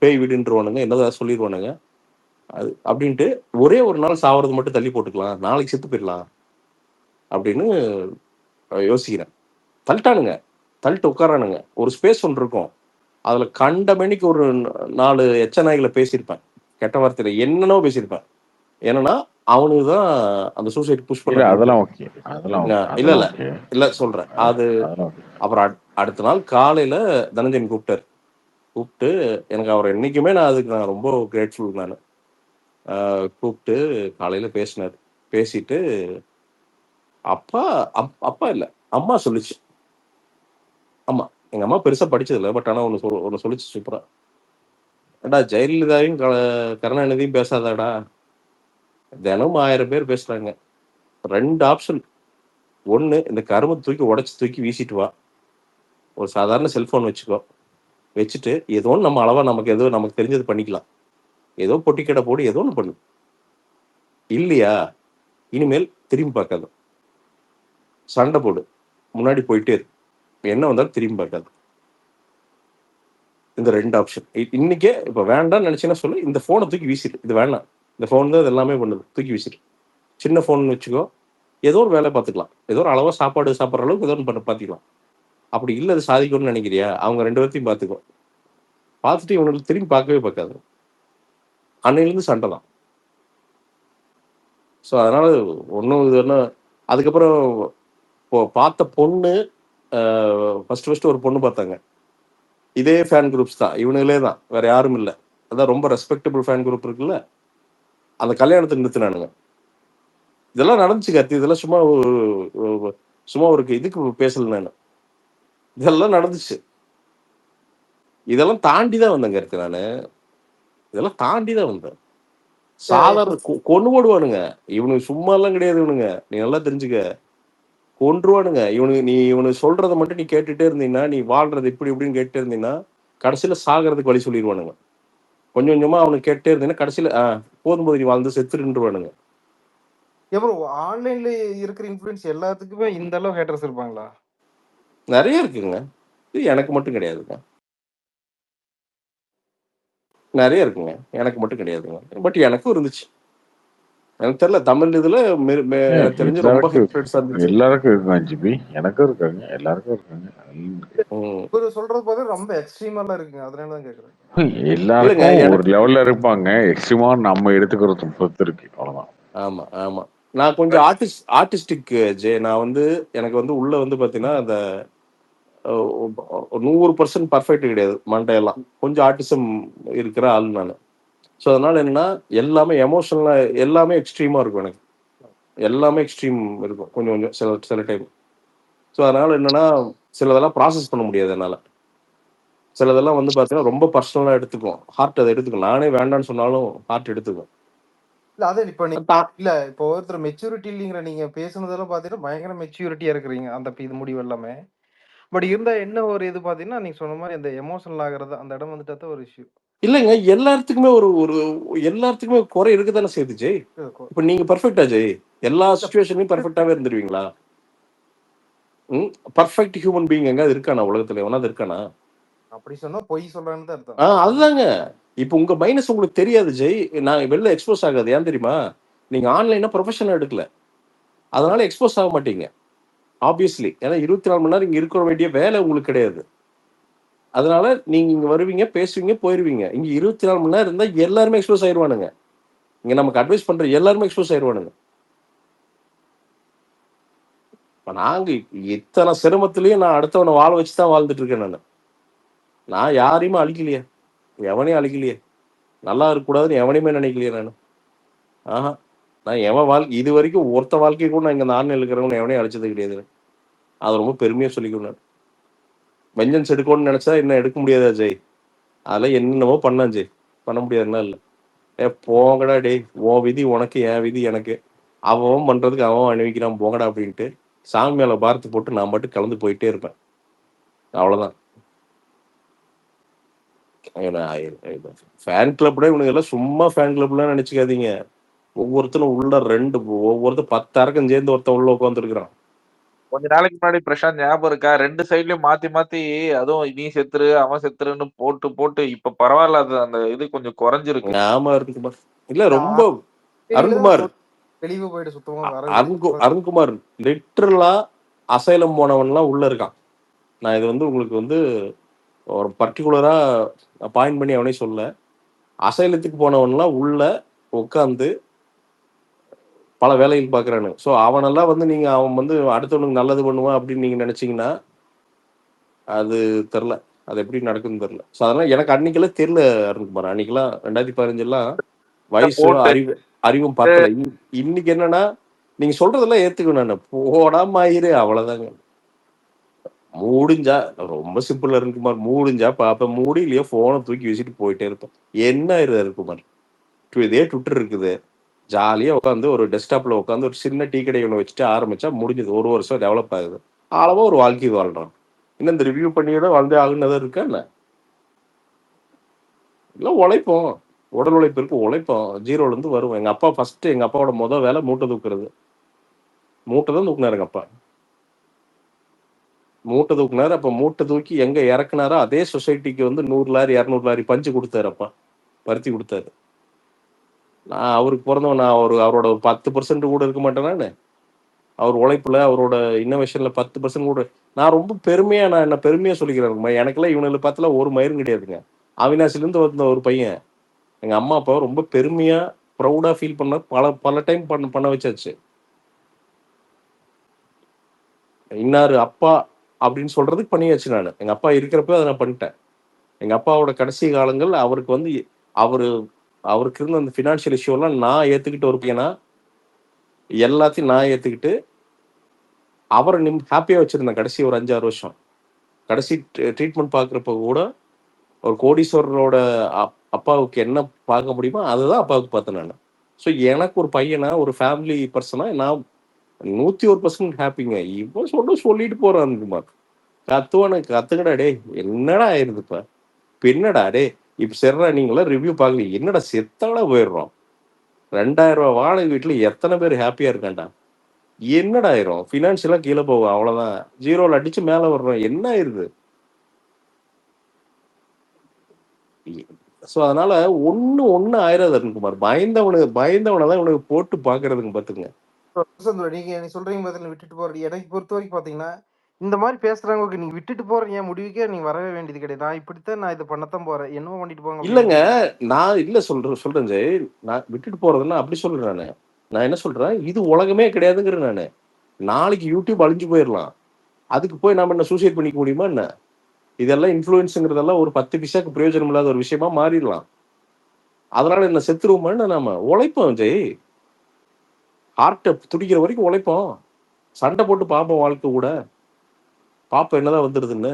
பேய் வீடுன்றவானுங்க என்னதான் சொல்லிடுவானுங்க அது அப்படின்ட்டு, ஒரே ஒரு நாள் சாவறது மட்டும் தள்ளி போட்டுக்கலாம், நாளைக்கு செத்து போயிடலாம் அப்படின்னு யோசிக்கிறேன். தள்ளிட்டானுங்க, தள்ளிட்டு உட்காரானுங்க. ஒரு ஸ்பேஸ் ஒன்று இருக்கும், அதுல கண்ட மணிக்கு ஒரு 4 எச்ச நாய்களை பேசியிருப்பேன், கெட்ட வார்த்தையில என்னென்னோ பேசியிருப்பேன். என்னன்னா அவனுக்கு தான் அந்த சூசைட் புஷ் பண்ண. அதெல்லாம் ஓகே, அதெல்லாம் இல்ல இல்ல இல்ல சொல்றேன் அது. அப்புறம் அடுத்த நாள் காலையில தனஞ்சயன் கூப்பிட்டு எனக்கு அவர் என்னைக்குமே நான் அதுக்கு நான் ரொம்ப கிரேட்ஃபுல். நான் கூப்பிட்டு காலையில பேசினார். பேசிட்டு அப்பா இல்ல அம்மா சொல்லிச்சு. ஆமா, எங்க அம்மா பெருசா படிச்சது இல்லை, பட் ஆனா ஒன்னு சொல்லிச்சு சூப்பரா, ஏடா ஜெயலலிதாவையும் கருணாநிதியும் பேசாதாடா, தினமும் 1000 பேர் பேசுறாங்க, 2 ஆப்ஷன், ஒண்ணு இந்த கரும்பு தூக்கி வீசிட்டு வா, ஒரு சாதாரண செல்போன் வச்சுக்கோ, வச்சுட்டு ஏதோ நம்ம அளவா நமக்கு தெரிஞ்சது பண்ணிக்கலாம், ஏதோ பொட்டி கடை போடு, ஏதோ ஒன்று பண்ணு, இல்லையா இனிமேல் திரும்பி பார்க்காத, சண்டை போடு, முன்னாடி போயிட்டே இரு, என்ன வந்தாலும் திரும்பி பார்க்காது. இந்த 2 ஆப்ஷன் இன்னைக்கே. இப்ப வேண்டாம்னு நினைச்சீங்கன்னா சொல்லு, இந்த போனை தூக்கி வீசிட்டு, இது வேண்டாம், இந்த போன் தான் இது எல்லாமே பண்ணுது, தூக்கி வீசிட்டு, சின்ன போன் வச்சுக்கோ, ஏதோ ஒரு வேலை பார்த்துக்கலாம், ஏதோ ஒரு அளவா சாப்பாடு சாப்பிட்ற அளவுக்கு ஏதோ ஒன்று பார்த்துக்கலாம். அப்படி இல்லை அது சாதிக்கணும்னு நினைக்கிறியா, அவங்க 2 பேர்த்தையும் பார்த்துக்கோ, பார்த்துட்டு இவனுக்கு திரும்பி பார்க்கவே பார்க்காது. அன்னையிலேருந்து சண்டை தான். ஸோ அதனால ஒன்றும் இது என்ன அதுக்கப்புறம் பார்த்த பொண்ணு ஃபர்ஸ்ட் ஒரு பொண்ணு பார்த்தாங்க. இதே ஃபேன் குரூப்ஸ் தான், இவனுங்களே தான், வேற யாரும் இல்லை. அதான் ரொம்ப ரெஸ்பெக்டபிள் ஃபேன் குரூப் இருக்குல்ல, அந்த கல்யாணத்தை நிறுத்தினானுங்க. இதெல்லாம் நடந்துச்சு கார்த்தி. இதெல்லாம் சும்மா ஒரு இதுக்கு பேசல நான். இதெல்லாம் நடந்துச்சு. இதெல்லாம் தாண்டி தான் வந்தேன் கார்த்தி. நான் இதெல்லாம் தாண்டி தான் வந்தேன். சாதாரண கொண்டு போடுவானுங்க இவனுக்கு. சும்மா எல்லாம் கிடையாது இவனுங்க, நீ நல்லா தெரிஞ்சுக்க. கொன்றுவானுங்க இவனுக்கு சொல்றதை மட்டும் நீ கேட்டுட்டே இருந்தீங்கன்னா, நீ வாழ்றது இப்படி இப்படின்னு கேட்டுட்டே இருந்தீங்கன்னா, கடைசியில சாகிறதுக்கு வழி சொல்லிடுவானுங்க. கொஞ்சம் கொஞ்சமா அவனுக்கு கேட்டே இருந்தீங்கன்னா கடைசியில போதும்போது நீ வாழ்ந்து செத்துருவானுங்க. அப்புறம் ஆன்லைன்ல இருக்கிற இன்ஃப்ளூயன்ஸ் எல்லாத்துக்குமே இந்த அளவு ஹேட்டர்ஸ் இருப்பாங்களா? நிறைய இருக்குங்க. இது எனக்கு மட்டும் கிடையாதுங்க, நிறைய இருக்குங்க. எனக்கு மட்டும் கிடையாதுங்க, பட் எனக்கும் இருந்துச்சு. எனக்கு தெரியல, தமிழ் இதுல எனக்கு தெரிஞ்சு ரொம்ப எல்லாருக்கும் இருக்காங்க ஜிபி. எனக்கும் இருக்காங்க, எல்லாருக்கும் இருக்காங்க. இவரு சொல்றது பார்த்தா ரொம்ப எக்ஸ்ட்ரீமா இருக்குங்க, அதனால தான் கேக்குறேன். எல்லாருக்கும் ஒரு லெவல்ல இருப்பாங்க. எக்ஸ்ட்ரீமா நம்ம எடுத்துக்கிறது பொறுத்து இருக்கு, அவ்வளவுதான். ஆமா ஆமா. நான் கொஞ்சம் ஆர்டிஸ்டிக் ஜே. நான் வந்து எனக்கு வந்து உள்ள வந்து பாத்தீங்கன்னா அந்த 100% பர்ஃபெக்ட் கிடையாது. மண்டையெல்லாம் கொஞ்சம் ஆர்டிசம் இருக்கிற ஆள் நான். ஸோ அதனால என்னன்னா எல்லாமே எமோஷனலா எல்லாமே எக்ஸ்ட்ரீமா இருக்கும். எனக்கு எல்லாமே எக்ஸ்ட்ரீம் இருக்கும் கொஞ்சம் கொஞ்சம் சில டைம். ஸோ அதனால என்னன்னா சிலதெல்லாம் ப்ராசஸ் பண்ண முடியாது என்னால். சிலதெல்லாம் வந்து பார்த்தீங்கன்னா ரொம்ப பர்சனலாக எடுத்துக்கும். ஹார்ட் அதை எடுத்துக்கும். நானே வேண்டான்னு சொன்னாலும் ஹார்ட் எடுத்துக்கும். இல்ல அதான் இப்ப இல்ல இப்போ ஒருத்தர் மெச்சூரிட்டி இல்லைங்கிற நீங்க பேசுனதெல்லாம் பாத்தீங்கன்னா பயங்கர மெச்சூரிட்டியா இருக்கிறீங்க அந்த இது முடிவு எல்லாமே. பட் இருந்தா என்ன ஒரு இது பாத்தீங்கன்னா நீங்க சொன்ன மாதிரி அந்த எமோஷனல் ஆகுறது அந்த இடம் வந்துட்டா ஒரு இஷ்யூ இல்லைங்க. எல்லாத்துக்குமே எல்லாத்துக்குமே குறை இருக்குதானே செய்யுது ஜெய். இப்ப நீங்க பர்ஃபெக்டா ஜெய்? எல்லா சிச்சுவேஷன்லயும் பர்ஃபெக்டாவே இருந்துருவீங்களா? பர்ஃபெக்ட் ஹியூமன் பீயிங் எங்க இருக்கானா உலகத்துல? எவனாவது இருக்கானா? அப்படி சொன்னா பொய் சொல்றான்னு தான் அர்த்தம். அதுதாங்க. இப்ப உங்க மைனஸ் உங்களுக்கு தெரியாது ஜெய். நான் வெளில எக்ஸ்போஸ் ஆகாது. ஏன் தெரியுமா? நீங்க ஆன்லைனா ப்ரொஃபஷனல் எடுக்கல, அதனால எக்ஸ்போஸ் ஆக மாட்டீங்க ஆப்வியஸ்லி. ஏன்னா 24 மணி நேரம் இங்க இருக்க வேண்டிய வேலை உங்களுக்கு கிடையாது. அதனால நீங்க இங்க வருவீங்க, பேசுவீங்க, போயிருவீங்க. இங்க 24 மணி நேரம் இருந்தா எல்லாருமே எக்ஸ்போஸ் ஆயிடுவானுங்க. இங்க நமக்கு அட்வைஸ் பண்ற எல்லாருமே எக்ஸ்போஸ் ஆயிடுவானுங்க. நாங்க இத்தனை சிரமத்திலயும் நான் அடுத்தவனை வாழ வச்சுதான் வாழ்ந்துட்டு இருக்கேன். நான் யாரையுமே அழிக்கலையே, எவனையும் அழிக்கலையே, நல்லா இருக்கக்கூடாதுன்னு எவனையுமே நினைக்கலையே நான். நான் எவன் வாழ்க்கை இது வரைக்கும் ஒருத்த வாழ்க்கையை கூட நான் இங்க ஆன்லைன்ல இருக்கிறவங்க எவனையும் அழிச்சது கிடையாது. அதை ரொம்ப பெருமையா சொல்லிக்கணும். நான் வெஞ்சன்ஸ் எடுக்கணும்னு நினைச்சா என்ன எடுக்க முடியாதா ஜெய்? அதெல்லாம் என்னென்னவோ பண்ணான் ஜெய், பண்ண முடியாதுன்னா இல்லை. போங்கடா டேய், உன் விதி உனக்கு, என் விதி எனக்கு, அவன் பண்றதுக்கு அவன் அணிவிக்கிறான் போங்கடா அப்படின்ட்டு சாமி மேல பாரத்து போட்டு நான் மட்டும் கலந்து போயிட்டே இருப்பேன். அவ்வளவுதான். ஃபேன் கிளப்னா இவனுங்க எல்லாம் சும்மா ஃபேன் கிளப்லாம் நினைச்சுக்காதீங்க. ஒவ்வொருத்தரும் உள்ள ஒவ்வொருத்தர் 10 அரக்கம் சேர்ந்து ஒருத்தன் உள்ள உட்காந்துருக்கிறான். கொஞ்ச நாளைக்கு முன்னாடி பிரசாந்த் ஞாபகம் இருக்கா? 2 சைட்லயும் மாத்தி மாத்தி அதுவும் நீ செத்துரு அவன் செத்துருன்னு போட்டு போட்டு இப்ப பரவாயில்ல, அது அந்த இது கொஞ்சம் குறைஞ்சிருக்கு. ஆமா அருண்குமார். இல்ல ரொம்ப அருண்குமார் தெளிவு போயிட்டு சுத்தமா அருண்குமார் லிட்டரலா அசைலம் போனவன்லாம் உள்ள இருக்கான். நான் இது வந்து உங்களுக்கு வந்து ஒரு பர்டிகுலரா பாயிண்ட் பண்ணி அவனே சொல்ல. அசைலத்துக்கு போனவன்லாம் உள்ள உட்காந்து பல வேலைகள் பார்க்குறானு. ஸோ அவனெல்லாம் வந்து நீங்கள் அவன் வந்து அடுத்தவனுக்கு நல்லது பண்ணுவான் அப்படின்னு நீங்கள் நினச்சிங்கன்னா அது தெரில, அது எப்படி நடக்குதுன்னு தெரில. ஸோ அதெல்லாம் எனக்கு அன்னைக்கெல்லாம் தெரில அருண்குமார். அன்னைக்கெல்லாம் 2015 வயசு அறிவும் பத்தல. இன்னைக்கு என்னன்னா நீங்க சொல்றதெல்லாம் ஏத்துக்கணும். நான் போடாம ஆயிரு, அவ்வளவுதாங்க. மூடிஞ்சா ரொம்ப சிம்பிளா இருக்குமார். மூடிஞ்சா பாப்ப மூடி இல்லையா போனை தூக்கி வச்சுட்டு போயிட்டே இருப்பேன். என்ன இருக்குமார்? இதே ட்விட்டர் இருக்குது, ஜாலியா உட்காந்து ஒரு டெஸ்க்டாப்ல உட்காந்து ஒரு சின்ன டீ கடை ஒன்று வச்சுட்டு ஆரம்பிச்சா முடிஞ்சது. 1 வருஷம் டெவலப் ஆகுது. அளவா ஒரு வாழ்க்கை வாழ்றான். இன்னும் இந்த ரிவ்யூ பண்ணியோட வாழ்ந்தே ஆகுனதான் இருக்கா என்ன? இல்லை உழைப்போம், உடல் உழைப்பு இருக்கு, உழைப்போம். 0ல இருந்து வருவோம். எங்க அப்பா ஃபர்ஸ்ட், எங்க அப்பாவோட முதல் வேலை மூட்டை தூக்குறது. மூட்டை தான் தூக்குனாரு எங்க அப்பா. மூட்டை தூக்குனாரு. அப்ப மூட்டை தூக்கி எங்க இறக்குனாரோ அதே சொசைட்டிக்கு வந்து 100 லாரி 200 லாரி பஞ்சு கொடுத்தாரு. அப்பா பருத்தி கொடுத்தாரு. நான் அவருக்கு பிறந்தவன். நான் அவரோட 10% கூட இருக்க மாட்டேனான்னு. அவர் உழைப்புல அவரோட இன்னோவேஷன்ல 10% கூட. நான் ரொம்ப பெருமையா நான் என்ன பெருமையா சொல்லிக்கிறேன். எனக்கெல்லாம் இவனுங்களை பார்த்துல ஒரு மயிரும் கிடையாதுங்க. அவினாசிலேருந்து வந்த ஒரு பையன் எங்க அம்மா அப்பாவை ரொம்ப பெருமையா ப்ரௌடா ஃபீல் பண்ண பல டைம் பண்ண வச்சாச்சு. இன்னாரு அப்பா அப்படின்னு சொல்றதுக்கு பண்ணியாச்சு நான். எங்க அப்பா இருக்கிறப்ப அதை நான் பண்ணிட்டேன். எங்க அப்பாவோட கடைசி காலங்கள் அவருக்கு வந்து அவரு அவருக்கு இருந்த அந்த ஃபினான்ஷியல் இஷ்யூ எல்லாம் நான் ஏத்துக்கிட்டு ஒரு பையனா எல்லாத்தையும் நான் ஏத்துக்கிட்டு அவரை ஹாப்பியா வச்சிருந்தேன் கடைசி ஒரு 5-6 வருஷம். கடைசி ட்ரீட்மெண்ட் பார்க்குறப்ப கூட ஒரு கோடீஸ்வரரோட அப்பாவுக்கு என்ன பார்க்க முடியுமோ அதுதான் அப்பாவுக்கு பார்த்தேன் நான். ஸோ எனக்கு ஒரு பையனா ஒரு ஃபேமிலி பர்சனா நான் 101% ஹாப்பிங்க. இவன் சொல்லிட்டு போறான் குமார். கத்துங்கடா டே, என்னடா ஆயிருதுப்பா, இப்ப என்னடா டே, இப்ப சரிடா நீங்களாம் ரிவ்யூ பார்க்கல, என்னடா செத்தாடா போயிடுறோம். 2000 ரூபாய் வாடகை வீட்டுல எத்தனை பேர் ஹாப்பியா இருக்காண்டா, என்னடா ஆயிரும், பினான்சியலா கீழே போகும், அவ்வளவுதான், ஜீரோல அடிச்சு மேல வர்றோம், என்ன ஆயிருது. ஸோ அதனால ஒண்ணு ஆயிராது அருண்குமார். பயந்தவனை தான் இவனுக்கு போட்டு பாக்குறதுங்க பாத்துங்க. நீங்க சொல்றீங்க பாத்தீங்கன்னா விட்டுட்டு போறது. எனக்கு பொறுத்த வரைக்கும் பாத்தீங்கன்னா இந்த மாதிரி பேசுறவங்களுக்கு நீங்க விட்டுட்டு போற என் முடிவுக்கே நீங்க வரவே வேண்டியது கிடையாது. நான் இப்படித்தான் நான் இதை பண்ணத்தான் போறேன், என்னவோ பண்ணிட்டு போங்க. இல்லங்க, நான் இல்ல சொல்றேன் ஜெய், நான் விட்டுட்டு போறதுன்னா அப்படி சொல்றேன் நானு. நான் என்ன சொல்றேன், இது உலகமே கிடையாதுங்கிற நானு. நாளைக்கு யூடியூப் அழிஞ்சு போயிடலாம், அதுக்கு போய் நாம என்ன சூசைட் பண்ணிக்க முடியுமா என்ன? இதெல்லாம் இன்ஃபுளுன்ஸுங்கிறதெல்லாம் ஒரு 10 பைசாக்கு பிரயோஜனம் இல்லாத ஒரு விஷயமா மாறிடலாம். அதனால என்ன செத்துருவோமா நாம? உழைப்போம் ஜெய், ஹார்ட்டை துடிக்கிற வரைக்கும் உழைப்போம், சண்டை போட்டு பார்ப்போம், வாழ்க்கை கூட பார்ப்போம் என்னதான் வந்துடுதுன்னு.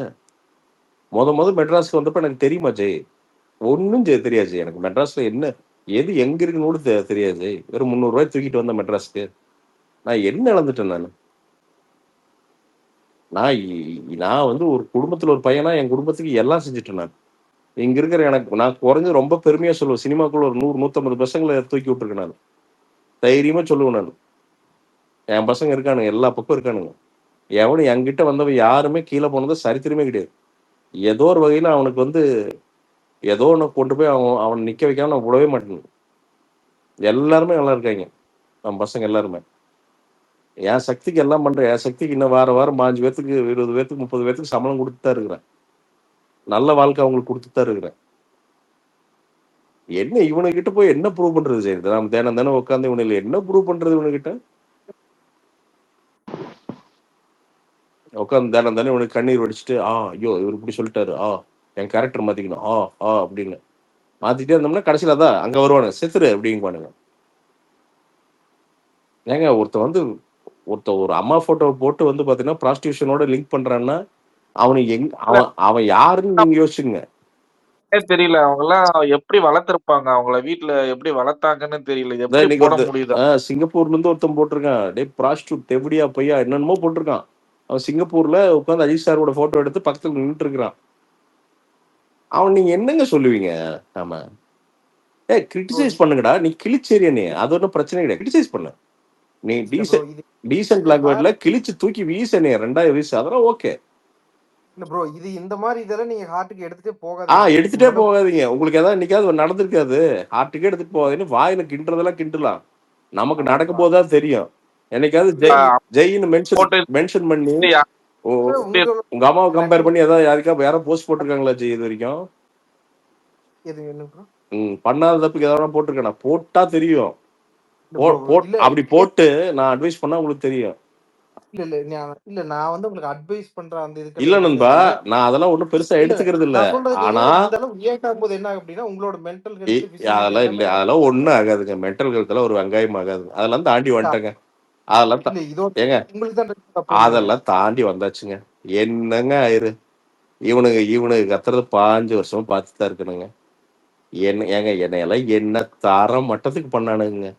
முத மெட்ராஸ்க்கு வந்தப்ப எனக்கு தெரியுமா ஜெய்? ஒன்னும் தெரியாது எனக்கு மெட்ராஸ்ல என்ன எது எங்க இருக்குன்னு கூட தெரியாது. வெறும் 300 ரூபாய் தூக்கிட்டு வந்த மெட்ராஸ்க்கு நான் என்ன இழந்துட்டேன். நான் வந்து ஒரு குடும்பத்துல ஒரு பையனா என் குடும்பத்துக்கு எல்லாம் செஞ்சுட்டேன். நான் இங்க இருக்கிற எனக்கு நான் குறைஞ்சு ரொம்ப பெருமையா சொல்லுவேன், சினிமாக்குள்ள ஒரு 100-150 பசங்களை தூக்கி விட்டுருக்கேன். நான் தைரியமா சொல்லுவேன், நான் என் பசங்க இருக்கானுங்க, எல்லா பக்கம் இருக்கானுங்க. எவனும் என்கிட்ட வந்தவன் யாருமே கீழே போனது சரித்திரமே கிடையாது. ஏதோ ஒரு வகையில அவனுக்கு வந்து ஏதோ ஒன்று கொண்டு போய் அவன் நிக்க வைக்காம நான் விடவே மாட்டேன். எல்லாருமே நல்லா இருக்காங்க நம்ம பசங்க எல்லாருமே. என் சக்திக்கு எல்லாம் பண்றேன். என் சக்திக்கு இன்னும் வாரம் 5 பேத்துக்கு 20 பேத்துக்கு 30 பேத்துக்கு சம்பளம் கொடுத்து தான் இருக்கிறேன். நல்ல வாழ்க்கை அவங்களுக்கு கொடுத்து தான் இருக்கிறேன். என்ன இவனுக்கிட்ட போய் என்ன ப்ரூவ் பண்றது செய்யுது? நம்ம தினம் உட்காந்து இவனுக்கு என்ன ப்ரூவ் பண்றது? இவனுக்கிட்ட உட்காந்து தினம் இவனுக்கு கண்ணீர் வடிச்சுட்டு ஐயோ இவர் இப்படி சொல்லிட்டாரு, என் கேரக்டர் மாத்திக்கணும், அப்படின்னு மாத்திட்டே இருந்தோம்னா கடைசியில தான் அங்க வருவானுங்க, செத்துரு அப்படிங்குவானுங்க. ஏங்க ஒருத்த ஒரு அம்மா போட்டோவை போட்டு வந்து பாத்தீங்கன்னா ப்ராஸ்டியூஷனோட லிங்க் பண்றான்னா அவனுக்கு அவன் யாருன்னு நீங்க யோசிச்சுங்க. தெரியல அவங்க எல்லாம் எப்படி வளர்த்திருப்பாங்க, அவங்கள வீட்டுல எப்படி வளர்த்தாங்கன்னு தெரியல. எப்படி போட முடியுது? சிங்கப்பூர்ல இருந்து ஒருத்தன் போட்டிருக்கான், டே ப்ராஸ்டியூட் தெவடியா பையா என்னென்னமோ போட்டிருக்கான். அவன் சிங்கப்பூர்ல உட்காந்து அஜித் சாரோட போட்டோ எடுத்து பக்கத்துல நின்றுட்டு இருக்கிறான். அவன் நீங்க என்னங்க சொல்லுவீங்க? ஆமா, கிரிட்டிசைஸ் பண்ணுங்கடா, நீ கிழிச்சேரியா, நீ அது ஒன்றும் பிரச்சனை கிடையாது, கிரிட்டிசைஸ் பண்ணு. நீ டீசன்ட் லாங்குவேஜ்ல கிழிச்சு தூக்கி வீச, நீ 2000 வீசு, அதெல்லாம் ஓகே. இல்ல ப்ரோ, இது இந்த மாதிரி இதெல்லாம் நீங்க ஹார்ட்டுக்கு எடுத்துட்டே போகாதீங்க. எடுத்துட்டே போகாதீங்க. உங்களுக்கு ஏதாவது இன்னைக்காவது நடந்திருக்காது, ஹார்ட்டுக்கே எடுத்துட்டு போகாதீங்க. வாயில கிண்டுறதெல்லாம் கிண்டலாம், நமக்கு நடக்க போதான் தெரியும். என்னைக்காவது ஜெயின்னு மென்ஷன் பண்ணி உங்க அம்மாவை கம்பேர் பண்ணி ஏதாவது யாரும் போஸ்ட் போட்டிருக்காங்களா ஜெய் இது வரைக்கும்? பண்ணாத தப்புக்கு ஏதாவது போட்டிருக்கேன்? போட்டா தெரியும். அப்படி போட்டு நான் அட்வைஸ் பண்ணா உங்களுக்கு தெரியும். இல்ல நான் வந்து உங்களுக்கு அட்வைஸ் பண்றேன் அந்த இதுக்கு இல்ல நண்பா, நான் அதெல்லாம் ஒண்ணும் பெருசா எடுத்துக்கிறது இல்ல. ஆனா என்ன அப்படின்னா உங்களோட மென்டல் ஹெல்த் அதெல்லாம் இல்ல, அதெல்லாம் ஒண்ணும் ஆகாதுங்க. மென்டல் ஹெல்த்ல ஒரு வெங்காயம் ஆகாது. அதெல்லாம் தாண்டி வந்துட்டேங்க. அதெல்லாம் தாண்டி வந்தாச்சுங்க. என்னங்க ஆயிரு, இவனுக்கு கத்துறது 5 வருஷமா பார்த்துதான் இருக்கணுங்க. என்னையெல்லாம் என்ன தரம் மட்டத்துக்கு பண்ணானுங்க,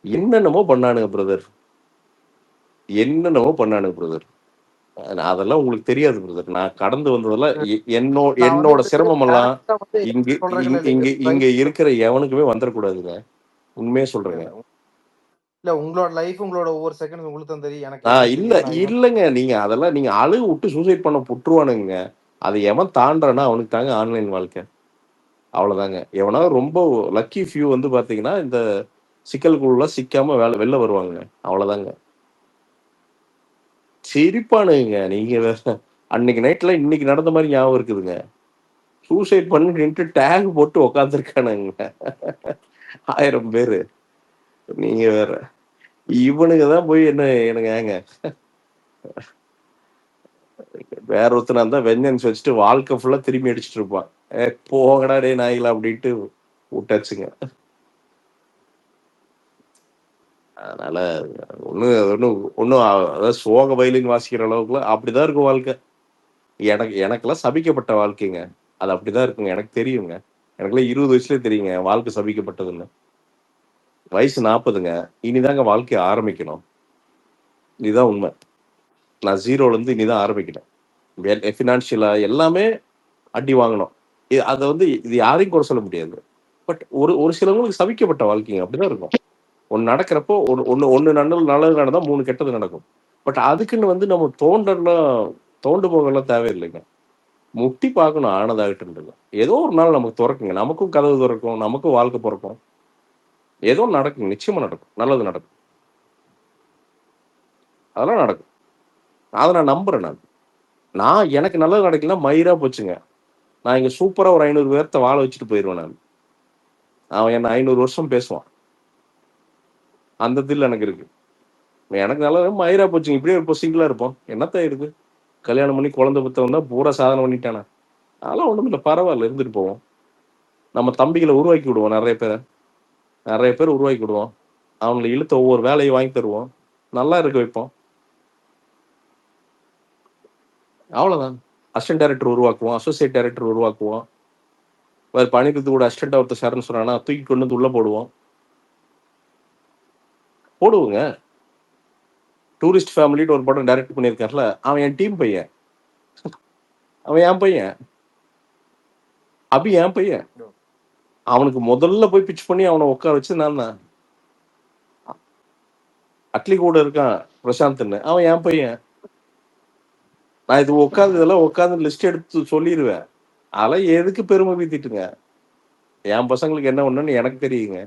என்னென்னமோ பண்ணானுங்க பிரதர், என்னென்னமோ பண்ணானுங்க பிரதர். அதெல்லாம் உங்களுக்கு தெரியாது பிரதர். நான் கடந்து வந்ததெல்லாம் என்னோட சிரமம் எல்லாம் இங்க இருக்கிற எவனுக்குமே வந்துடக்கூடாதுங்க. உண்மையே சொல்றேங்க. இல்ல உங்களோட லைஃப் உங்களோட ஒவ்வொரு செகண்ட் உங்களுக்கு தான் தெரியும். எனக்கு இல்லங்க, நீங்க அதெல்லாம் நீங்க அழுகு விட்டு சூசைட் பண்ண புட்டுருவானுங்க. அதை எவன் தாண்டானா அவனுக்கு தாங்க ஆன்லைன் வாழ்க்கை. அவ்வளவுதாங்க. எவனா ரொம்ப லக்கி ஃபியூ வந்து பாத்தீங்கன்னா இந்த சிக்கலுக்குள்ள சிக்காம வெளில வருவாங்க. அவ்வளவுதாங்க. சிரிப்பானுங்க. நீங்க அன்னைக்கு நைட்ல இன்னைக்கு நடந்த மாதிரி ஞாபகம் இருக்குதுங்க. சூசைட் பண்ணிட்டு டேக் போட்டு உக்காந்துருக்கானுங்க 1000 பேரு. நீங்க வேற. இவனுங்க தான் போய் என்ன எனக்கு ஏங்க வேற ஒருத்தனா இருந்தா வெஞ்சன்ஸ் வச்சுட்டு வாழ்க்கை ஃபுல்லா திரும்பி அடிச்சுட்டு இருப்பான். போகடா டே நாய்களா அப்படின்ட்டு விட்டாச்சுங்க. அதனால ஒன்றும் அதாவது சோக வயலின் வாசிக்கிற அளவுக்குலாம் அப்படிதான் இருக்கும் வாழ்க்கை. எனக்கெல்லாம் சபிக்கப்பட்ட வாழ்க்கைங்க. அது அப்படிதான் இருக்குங்க. எனக்கு தெரியுங்க. எனக்குலாம் 20 வயசுலயே தெரியுங்க வாழ்க்கை சபிக்கப்பட்டதுன்னு. வயசு 40ங்க. இனிதாங்க வாழ்க்கைய ஆரம்பிக்கணும். இதுதான் உண்மை. நான் 0ல இருந்து இனிதான் ஆரம்பிக்கிறேன். ஃபினான்ஷியலா எல்லாமே அடி வாங்கணும். அதை வந்து இது யாரையும் குறை சொல்ல முடியாது. பட் ஒரு சிலவங்களுக்கு சபிக்கப்பட்ட வாழ்க்கைங்க அப்படிதான் இருக்கும். ஒன்று நடக்கிறப்போ ஒன்று நல்லது நடந்தா 3 கெட்டது நடக்கும். பட் அதுக்குன்னு வந்து நம்ம தோண்டு போகலாம் தேவையில்லைங்க. முட்டி பார்க்கணும் ஆனதாகட்டுன்றது. ஏதோ ஒரு நாள் நமக்கு திறக்குங்க. நமக்கும் கதவு திறக்கும், நமக்கும் வாழ்க்கை பிறக்கும். ஏதோ நடக்கும், நிச்சயமா நடக்கும், நல்லது நடக்கும். அதெல்லாம் நடக்கும். அதை நான் நம்புறேன். நான் எனக்கு நல்லது நடக்கலாம் மயிரா போச்சுங்க. நான் இங்க சூப்பரா ஒரு 500 பேர்த்த வாழ வச்சுட்டு போயிடுவேன். அவன் என்ன 500 வருஷம் பேசுவான். அந்த தில் எனக்கு இருக்கு. எனக்கு நல்லா மயிரா போச்சுங்க. இப்படியே இப்போ சிங்கிளா இருப்போம். என்னத்த இருக்கு? கல்யாணம் பண்ணி குழந்தை புத்தகம் தான் பூரா சாதனை பண்ணிட்டானே. அதெல்லாம் ஒண்ணும் இல்லை, பரவாயில்ல, இருந்துட்டு போவோம். நம்ம தம்பிகளை உருவாக்கி விடுவோம். நிறைய பேர் உருவாக்கி விடுவோம். அவங்களை இழுத்த ஒவ்வொரு வேலையை வாங்கி தருவோம். நல்லா இருக்க வைப்போம். அவ்வளவுதான். அசிஸ்டன்ட் டைரக்டர் உருவாக்குவோம், அசோசியேட் டைரக்டர் உருவாக்குவோம். வேறு பணிக்கு கூட அசிஸ்டன்ட் ஒருத்தர் சார்னு சொன்னானா தூக்கி கொண்டு வந்து உள்ள போடுவோம். போடுவோங்க. டூரிஸ்ட் ஃபேமிலிட்டு ஒரு படம் டைரக்ட் பண்ணியிருக்காருல, அவன் என் டீம் பையன். அவன் என் பையன். அபி என் பையன். அவனுக்கு முதல்ல போய் பிச் பண்ணி அவனை உட்கார வச்சு நான் தான். அட்லி கூட இருக்கான் பிரசாந்த்ன்னு, அவன் என் பையன். நான் இது உட்காந்து லிஸ்ட் எடுத்து சொல்லிடுவேன். அதெல்லாம் எதுக்கு பெருமை பீத்திட்டுங்க? என் பசங்களுக்கு என்ன ஒண்ணுன்னு எனக்கு தெரியுங்க.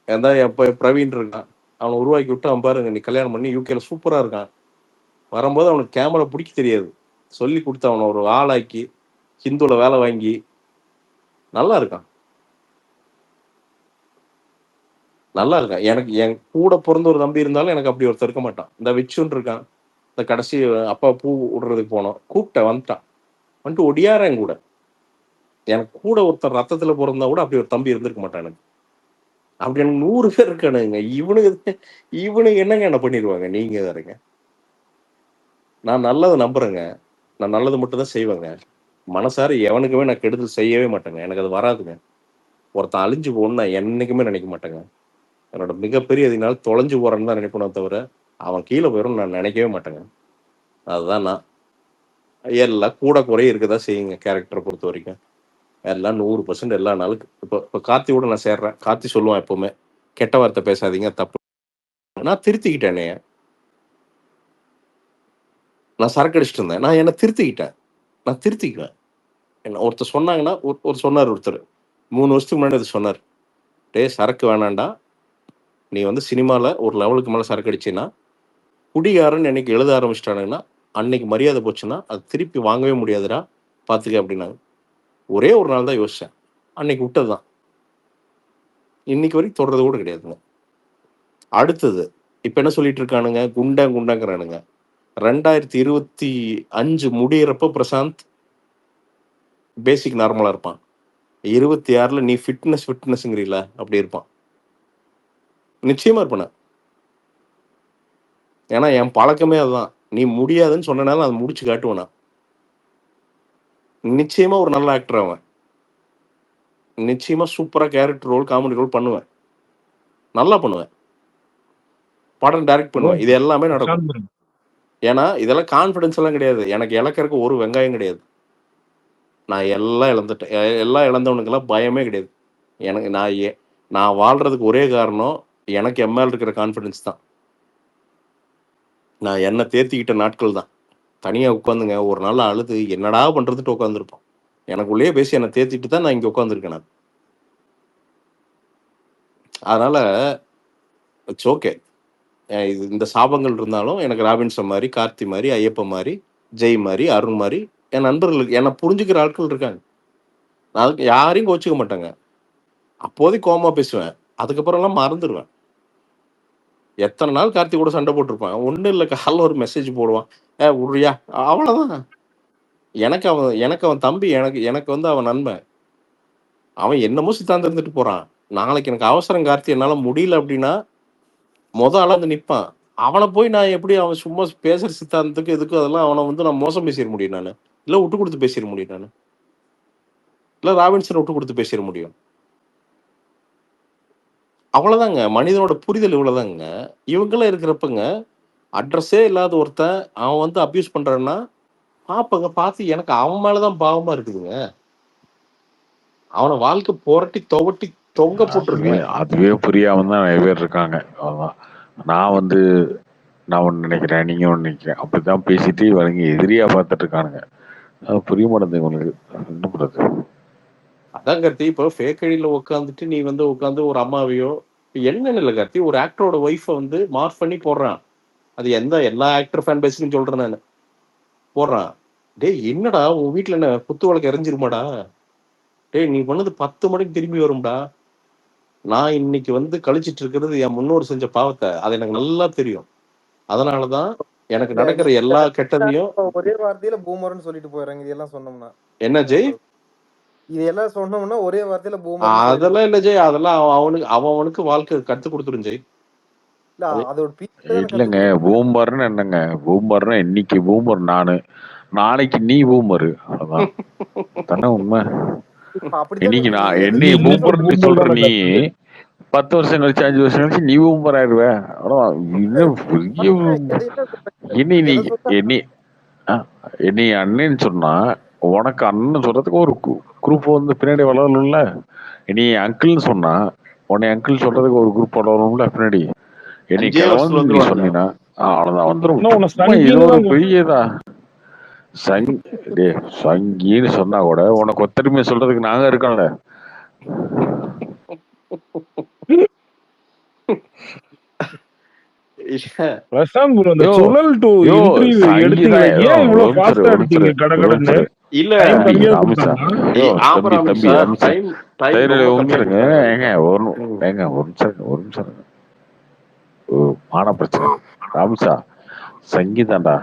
ஏன்னா எப்ப பிரவீன் இருக்கான், அவனை உருவாக்கி விட்டு அவன் பாருங்க, நீ கல்யாணம் பண்ணி யூகேல சூப்பரா இருக்கான். வரும்போது அவனுக்கு கேமரா பிடிக்க தெரியாது, சொல்லி கொடுத்து அவனை ஒரு ஆளாக்கி ஹிந்துல வேலை வாங்கி நல்லா இருக்கான். எனக்கு என் கூட பிறந்த ஒரு தம்பி இருந்தாலும் எனக்கு அப்படி ஒருத்தர் இருக்க மாட்டான். இந்த விச்சுன்னு இருக்கான். இந்த கடைசி அப்பா பூ விடுறதுக்கு போனோம், கூப்பிட்டேன், வந்துட்டு ஒடியாரன் கூட. எனக்கு கூட ஒருத்தர் ரத்தத்துல பிறந்தா கூட அப்படி ஒரு தம்பி இருந்திருக்க மாட்டான் எனக்கு. அப்படி எனக்கு 100 பேர் இருக்கானுங்க. இவனுக்கு என்னங்க என்ன பண்ணிடுவாங்க? நீங்க வேறங்க. நான் நல்லதை நம்புறேங்க. நான் நல்லது மட்டும் தான் செய்வேங்க. மனசார எவனுக்குமே நான் கெடுதல் செய்யவே மாட்டேங்க. எனக்கு அது வராதுங்க. ஒருத்தன் அழிஞ்சு போகணும்னு நான் என்னைக்குமே நினைக்க மாட்டேங்க. என்னோட மிகப்பெரிய இதனால தொலைஞ்சு போறேன்னு தான் நினைப்பேனே தவிர அவன் கீழே போயிடும் நான் நினைக்கவே மாட்டேங்க. அதுதான் நான். எல்லாம் கூட குறைய இருக்கதான் செய்யுங்க. கேரக்டரை பொறுத்த வரைக்கும் எல்லாம் 100% எல்லா நாளுக்கு. இப்போ கார்த்தி கூட நான் சேர்றேன். கார்த்தி சொல்லுவான் எப்பவுமே, கெட்ட வார்த்தை பேசாதீங்க, தப்பு. நான் திருத்திக்கிட்டேனே. நான் சரக்கு அடிச்சுட்டு இருந்தேன், நான் என்ன திருத்திக்கிட்டேன். என்ன ஒருத்தர் சொன்னாங்கன்னா, சொன்னார் ஒருத்தர் 3 வருஷத்துக்கு முன்னாடி அது சொன்னார். சரக்கு வேணாண்டா, நீ வந்து சினிமால ஒரு லெவலுக்கு மேல சரக்கு அடிச்சீன்னா, குடிகாரன் என்னைக்கு எழுத ஆரம்பிச்சிட்டானுங்கன்னா அன்னைக்கு மரியாதை போச்சுன்னா அது திருப்பி வாங்கவே முடியாதுடா, பாத்துக்க அப்படின்னாங்க. ஒரே ஒரு நாள் தான் யோசிச்சேன், அன்னைக்கு விட்டதுதான். இன்னைக்கு வரைக்கும் தொடர்றது கூட கிடையாதுங்க. அடுத்தது இப்ப என்ன சொல்லிட்டு இருக்கானுங்க, குண்டாங்கிறானுங்க. 2025 முடியறப்ப பிரசாந்த் பேசிக் நார்மலா இருப்பான். 26ல நீ ஃபிட்னஸ்ங்கிறீல அப்படி இருப்பான். நிச்சயமா இருப்பேன். ஏன்னா என் பழக்கமே அதுதான். நீ முடியாதுன்னு சொன்னனால அதை முடிச்சு காட்டுவேனா. நிச்சயமா ஒரு நல்ல ஆக்டர் அவன். நிச்சயமா சூப்பரா கேரக்டர் ரோல், காமெடி ரோல் பண்ணுவேன். நல்லா பண்ணுவேன். படம் டைரக்ட் பண்ணுவேன். இது எல்லாமே நடக்கும். ஏன்னா இதெல்லாம் கான்ஃபிடன்ஸ் எல்லாம் கிடையாது. எனக்கு இழக்கிறதுக்கு ஒரு வெங்காயம் கிடையாது. நான் எல்லாம் இழந்துட்டேன். எல்லாம் இழந்தவனுக்கெல்லாம் பயமே கிடையாது. எனக்கு நான் வாழ்றதுக்கு ஒரே காரணம் எனக்கு என் மேல இருக்கிற கான்ஃபிடன்ஸ் தான். நான் என்ன தேர்த்திக்கிட்ட நாட்கள் தான். தனியா உட்காந்துங்க ஒரு நாள் அழுது என்னடா பண்றதுட்டு உட்காந்துருப்போம். எனக்குள்ளேயே பேசி என்னை தேர்த்திட்டு தான் நான் இங்க உட்காந்துருக்கேன். நான் அதனால இட்ஸ் ஓகே. இந்த சாபங்கள் இருந்தாலும் எனக்கு ராபின்சன் மாதிரி, கார்த்தி மாதிரி, ஐயப்பன் மாதிரி, ஜெய் மாதிரி, அருண் மாதிரி என் நண்பர்களுக்கு என்னை புரிஞ்சுக்கிற ஆட்கள் இருக்காங்க. நான் அதுக்கு யாரையும் கோச்சிக்க மாட்டாங்க. அப்போதைக்கு கோவமா பேசுவேன். அதுக்கப்புறம்லாம் மறந்துடுவேன். எத்தனை நாள் கார்த்தி கூட சண்டை போட்டிருப்பேன். ஒன்றும் இல்லை, காலைல ஒரு மெசேஜ் போடுவான், விட்றியா, அவ்வளோதான். எனக்கு அவன் தம்பி, எனக்கு வந்து அவன் நண்பன். அவன் என்னமோ சித்தாந்தம் இருந்துட்டு போறான். நாளைக்கு எனக்கு அவசரம் கார்த்தி, என்னால முடியல அப்படின்னா ஆளா வந்து நிற்பான். அவனை போய் நான் எப்படி அவன் சும்மா பேசுற சித்தாந்தத்துக்கு எதுக்கு அதெல்லாம் அவனை வந்து நான் மோசம் பேசிட முடியும் நான், இல்லை விட்டு கொடுத்து பேசிட முடியும் நான், இல்லை ராபின்சன் விட்டு கொடுத்து பேசிட முடியும். அவ்வளவுதாங்க மனிதனோட புரிதல், இவ்வளவுதாங்க. இவங்கெல்லாம் இருக்கிறப்பங்க அட்ரஸே இல்லாத ஒருத்தன் அவன் வந்து அபியூஸ் பண்றான்னா பாப்பங்க, பார்த்து எனக்கு அவன் மேலதான் பாவமா இருக்குதுங்க. அவனை வாழ்க்கை புரட்டி துவட்டி தொங்க போட்டுருங்க. அதுவே புரியாம தான் நிறைய பேர் இருக்காங்க. அவ்வளவுதான். நான் வந்து நான் ஒண்ணு நினைக்கிறேன், நீங்க ஒண்ணு நினைக்கிறேன், அப்படித்தான் பேசிட்டு இவங்க எதிரியா பார்த்துட்டு இருக்கானுங்க. அது புரிய மாட்டேங்குது உங்களுக்கு. என்ன பண்றது? அதான் கார்த்தி, இப்போ ஃபேக் ஐடியில உட்காந்துட்டு நீ வந்து உட்காந்து ஒரு அம்மாவையோ என்னன்னு இல்லை கார்த்தி, ஒரு ஆக்டரோட ஒய்ஃபை வந்து மார்க் பண்ணி போடுறான். அது எல்லா ஆக்டர் ஃபேன் பேஸ்ன்னு சொல்றேன் நான், போடுறான். டேய் என்னடா உன் வீட்டுல என்ன குத்து வழக்கு எரிஞ்சிருமாடா? டேய் நீ பண்ணது 10 மணிக்கு திரும்பி வரும்டா. நான் இன்னைக்கு வந்து கழிச்சிட்டு இருக்கிறது என் முன்னோர் செஞ்ச பாவத்தை, அது எனக்கு நல்லா தெரியும். அதனாலதான் எனக்கு நடக்கிற எல்லா கெட்டதையும் ஒரே வார்த்தையில பூமர்னு சொல்லிட்டு போயிடுறாங்க. இதெல்லாம் சொன்னோம்னா என்ன ஜெய், இதெல்லாம் சொன்னோம்னா ஒரே வார்த்தையில பூமர். அதெல்லாம் இல்ல ஜெய், அதெல்லாம் அவனுக்கு வாழ்க்கை கத்து கொடுத்துரும் ஜெய். இல்லங்க பூமர்னு என்னங்க, பூமர்னா இன்னைக்கு பூமர் நானு, நாளைக்கு நீ பூமரு. அதான் தானே உண்மை. இன்னைக்கு நான் என்னைய பூமர்னு சொல்ற நீ 10 வருஷம் கழிச்சு 5 வருஷம் கழிச்சு நீ பூமர் ஆயிடுவ. என்னை அண்ணன்னு சொன்னா உனக்கு அண்ணன் சொல்றதுக்கு ஒரு குரூப் வந்து பின்னாடி வளரணும்ல. நீ அங்கிள்னு சொன்னா உன்னை அங்கிள் சொல்றதுக்கு ஒரு குரூப் வளரணும்ல பின்னாடி. என்னை கிழவன் நீ சொன்னீங்கன்னா அவ்வளவுதான் வந்துடும். இது ஒரு பெரியதா சங்கின்னு சொன்னா கூட உனக்கு ஒத்தருமையை சொல்றதுக்கு நாங்க இருக்கோம்ல. மான பிரச்சனை ராம்சா, சங்கீதாண்டா